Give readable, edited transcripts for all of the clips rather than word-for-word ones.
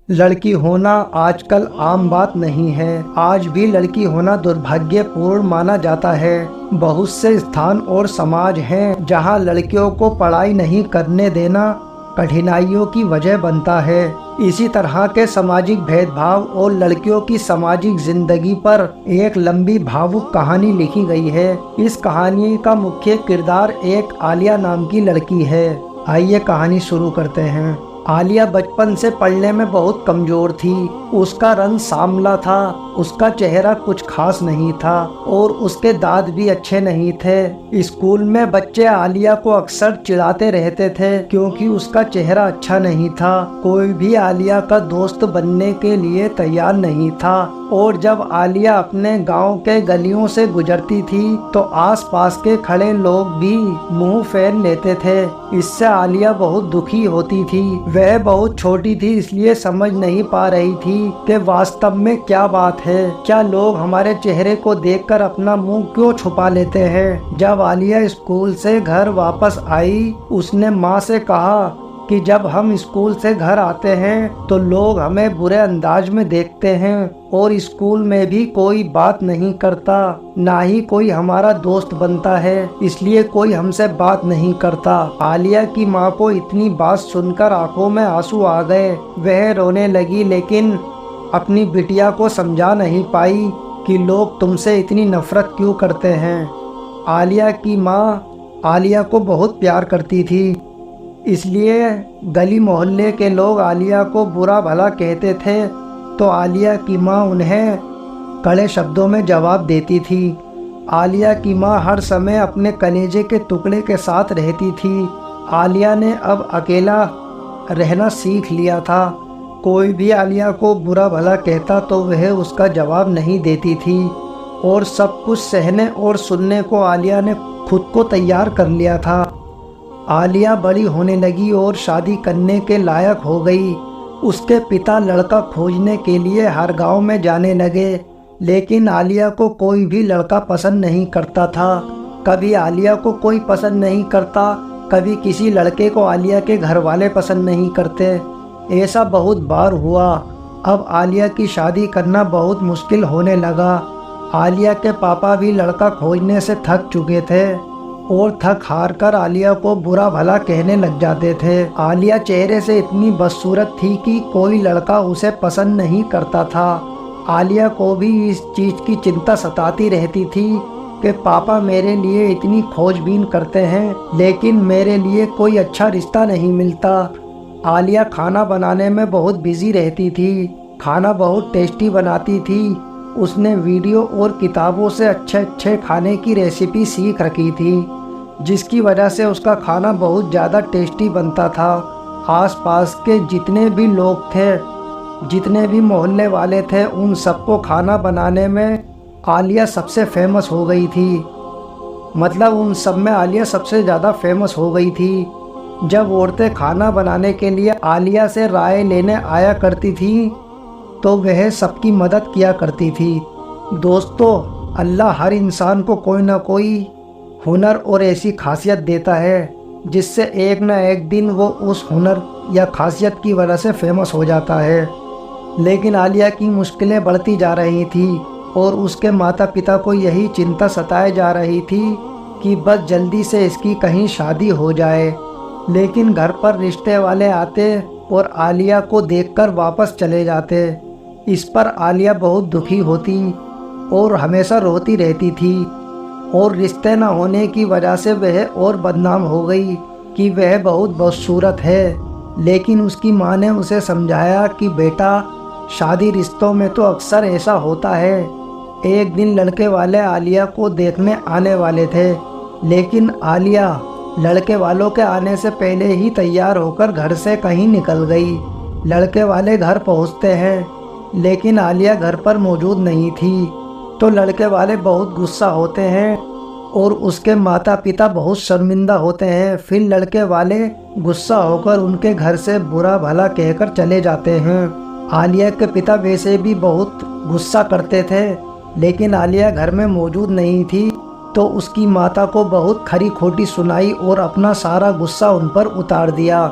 लड़की होना आजकल आम बात नहीं है। आज भी लड़की होना दुर्भाग्यपूर्ण माना जाता है। बहुत से स्थान और समाज हैं जहां लड़कियों को पढ़ाई नहीं करने देना कठिनाइयों की वजह बनता है। इसी तरह के सामाजिक भेदभाव और लड़कियों की सामाजिक जिंदगी पर एक लंबी भावुक कहानी लिखी गई है। इस कहानी का मुख्य किरदार एक आलिया नाम की लड़की है। आइए कहानी शुरू करते हैं। आलिया बचपन से पढ़ने में बहुत कमजोर थी। उसका रंग सांवला था, उसका चेहरा कुछ खास नहीं था और उसके दांत भी अच्छे नहीं थे। स्कूल में बच्चे आलिया को अक्सर चिढ़ाते रहते थे क्योंकि उसका चेहरा अच्छा नहीं था। कोई भी आलिया का दोस्त बनने के लिए तैयार नहीं था और जब आलिया अपने गांव के गलियों से गुजरती थी तो आसपास के खड़े लोग भी मुंह फेर लेते थे। इससे आलिया बहुत दुखी होती थी। वह बहुत छोटी थी इसलिए समझ नहीं पा रही थी कि वास्तव में क्या बात है। क्या लोग हमारे चेहरे को देखकर अपना मुंह क्यों छुपा लेते हैं। जब आलिया स्कूल से घर वापस आई उसने माँ से कहा कि जब हम स्कूल से घर आते हैं तो लोग हमें बुरे अंदाज में देखते हैं और स्कूल में भी कोई बात नहीं करता, ना ही कोई हमारा दोस्त बनता है, इसलिए कोई हमसे बात नहीं करता। आलिया की माँ को इतनी बात सुनकर आंखों में आंसू आ गए। वह रोने लगी लेकिन अपनी बिटिया को समझा नहीं पाई कि लोग तुमसे इतनी नफरत क्यों करते हैं। आलिया की माँ आलिया को बहुत प्यार करती थी, इसलिए गली मोहल्ले के लोग आलिया को बुरा भला कहते थे तो आलिया की माँ उन्हें कड़े शब्दों में जवाब देती थी। आलिया की माँ हर समय अपने कलेजे के टुकड़े के साथ रहती थी। आलिया ने अब अकेला रहना सीख लिया था। कोई भी आलिया को बुरा भला कहता तो वह उसका जवाब नहीं देती थी और सब कुछ सहने और सुनने को आलिया ने खुद को तैयार कर लिया था। आलिया बड़ी होने लगी और शादी करने के लायक हो गई। उसके पिता लड़का खोजने के लिए हर गांव में जाने लगे, लेकिन आलिया को कोई भी लड़का पसंद नहीं करता था। कभी आलिया को कोई पसंद नहीं करता, कभी किसी लड़के को आलिया के घर वाले पसंद नहीं करते। ऐसा बहुत बार हुआ। अब आलिया की शादी करना बहुत मुश्किल होने लगा। आलिया के पापा भी लड़का खोजने से थक चुके थे और थक हार कर आलिया को बुरा भला कहने लग जाते थे। आलिया चेहरे से इतनी बदसूरत थी कि कोई लड़का उसे पसंद नहीं करता था। आलिया को भी इस चीज़ की चिंता सताती रहती थी कि पापा मेरे लिए इतनी खोजबीन करते हैं लेकिन मेरे लिए कोई अच्छा रिश्ता नहीं मिलता। आलिया खाना बनाने में बहुत बिजी रहती थी। खाना बहुत टेस्टी बनाती थी। उसने वीडियो और किताबों से अच्छे अच्छे खाने की रेसिपी सीख रखी थी, जिसकी वजह से उसका खाना बहुत ज़्यादा टेस्टी बनता था। आसपास के जितने भी लोग थे, जितने भी मोहल्ले वाले थे, उन सबको खाना बनाने में आलिया सबसे फेमस हो गई थी। मतलब उन सब में आलिया सबसे ज़्यादा फेमस हो गई थी। जब औरतें खाना बनाने के लिए आलिया से राय लेने आया करती थी तो वह सबकी मदद किया करती थी। दोस्तों, अल्लाह हर इंसान को कोई ना कोई हुनर और ऐसी खासियत देता है जिससे एक ना एक दिन वो उस हुनर या खासियत की वजह से फेमस हो जाता है। लेकिन आलिया की मुश्किलें बढ़ती जा रही थी और उसके माता पिता को यही चिंता सताए जा रही थी कि बस जल्दी से इसकी कहीं शादी हो जाए। लेकिन घर पर रिश्ते वाले आते और आलिया को देखकर वापस चले जाते। इस पर आलिया बहुत दुखी होती और हमेशा रोती रहती थी और रिश्ते न होने की वजह से वह और बदनाम हो गई कि वह बहुत बदसूरत है। लेकिन उसकी माँ ने उसे समझाया कि बेटा, शादी रिश्तों में तो अक्सर ऐसा होता है। एक दिन लड़के वाले आलिया को देखने आने वाले थे, लेकिन आलिया लड़के वालों के आने से पहले ही तैयार होकर घर से कहीं निकल गई। लड़के वाले घर पहुंचते हैं लेकिन आलिया घर पर मौजूद नहीं थी तो लड़के वाले बहुत गुस्सा होते हैं और उसके माता पिता बहुत शर्मिंदा होते हैं। फिर लड़के वाले गुस्सा होकर उनके घर से बुरा भला कहकर चले जाते हैं। आलिया के पिता वैसे भी बहुत गुस्सा करते थे, लेकिन आलिया घर में मौजूद नहीं थी तो उसकी माता को बहुत खरी खोटी सुनाई और अपना सारा गुस्सा उन पर उतार दिया।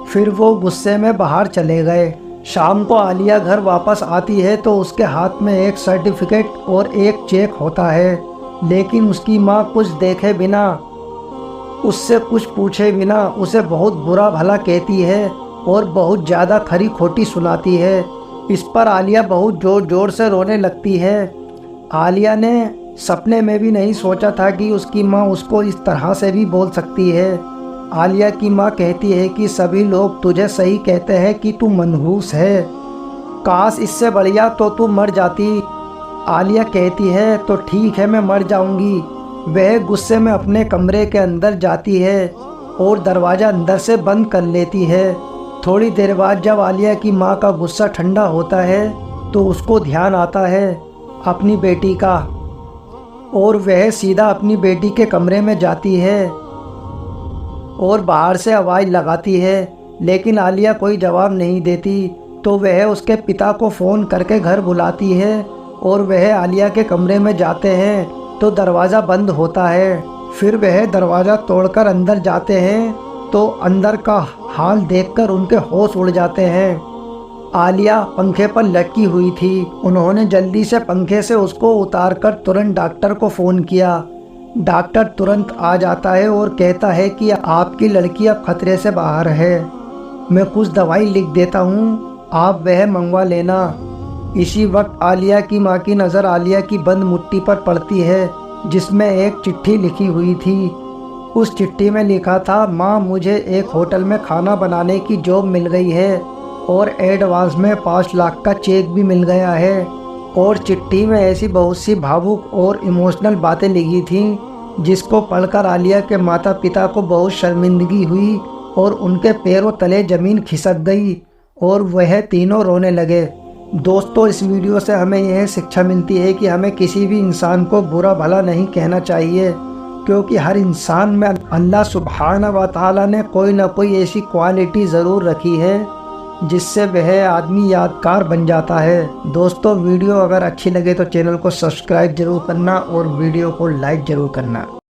फिर वो गुस्से में बाहर चले गए। शाम को आलिया घर वापस आती है तो उसके हाथ में एक सर्टिफिकेट और एक चेक होता है, लेकिन उसकी माँ कुछ देखे बिना, उससे कुछ पूछे बिना उसे बहुत बुरा भला कहती है और बहुत ज़्यादा खरी खोटी सुनाती है। इस पर आलिया बहुत ज़ोर ज़ोर से रोने लगती है। आलिया ने सपने में भी नहीं सोचा था कि उसकी माँ उसको इस तरह से भी बोल सकती है। आलिया की माँ कहती है कि सभी लोग तुझे सही कहते हैं कि तू मनहूस है, काश इससे बढ़िया तो तू मर जाती। आलिया कहती है तो ठीक है, मैं मर जाऊंगी। वह गुस्से में अपने कमरे के अंदर जाती है और दरवाज़ा अंदर से बंद कर लेती है। थोड़ी देर बाद जब आलिया की माँ का गुस्सा ठंडा होता है तो उसको ध्यान आता है अपनी बेटी का, और वह सीधा अपनी बेटी के कमरे में जाती है और बाहर से आवाज़ लगाती है, लेकिन आलिया कोई जवाब नहीं देती। तो वह उसके पिता को फ़ोन करके घर बुलाती है और वह आलिया के कमरे में जाते हैं तो दरवाज़ा बंद होता है। फिर वह दरवाज़ा तोड़कर अंदर जाते हैं तो अंदर का हाल देखकर उनके होश उड़ जाते हैं। आलिया पंखे पर लटकी हुई थी। उन्होंने जल्दी से पंखे से उसको उतारकर तुरंत डॉक्टर को फ़ोन किया। डॉक्टर तुरंत आ जाता है और कहता है कि आपकी लड़की अब खतरे से बाहर है, मैं कुछ दवाई लिख देता हूँ, आप वह मंगवा लेना। इसी वक्त आलिया की माँ की नज़र आलिया की बंद मुट्ठी पर पड़ती है जिसमें एक चिट्ठी लिखी हुई थी। उस चिट्ठी में लिखा था, माँ मुझे एक होटल में खाना बनाने की जॉब मिल गई है और एडवांस में 5 लाख का चेक भी मिल गया है। और चिट्ठी में ऐसी बहुत सी भावुक और इमोशनल बातें लिखी थीं जिसको पढ़कर आलिया के माता पिता को बहुत शर्मिंदगी हुई और उनके पैरों तले ज़मीन खिसक गई और वह तीनों रोने लगे। दोस्तों, इस वीडियो से हमें यह शिक्षा मिलती है कि हमें किसी भी इंसान को बुरा भला नहीं कहना चाहिए, क्योंकि हर इंसान में अल्लाह सुब्हाना व तआला ने कोई ना कोई ऐसी क्वालिटी ज़रूर रखी है जिससे वह आदमी यादगार बन जाता है। दोस्तों, वीडियो अगर अच्छी लगे तो चैनल को सब्सक्राइब जरूर करना और वीडियो को लाइक ज़रूर करना।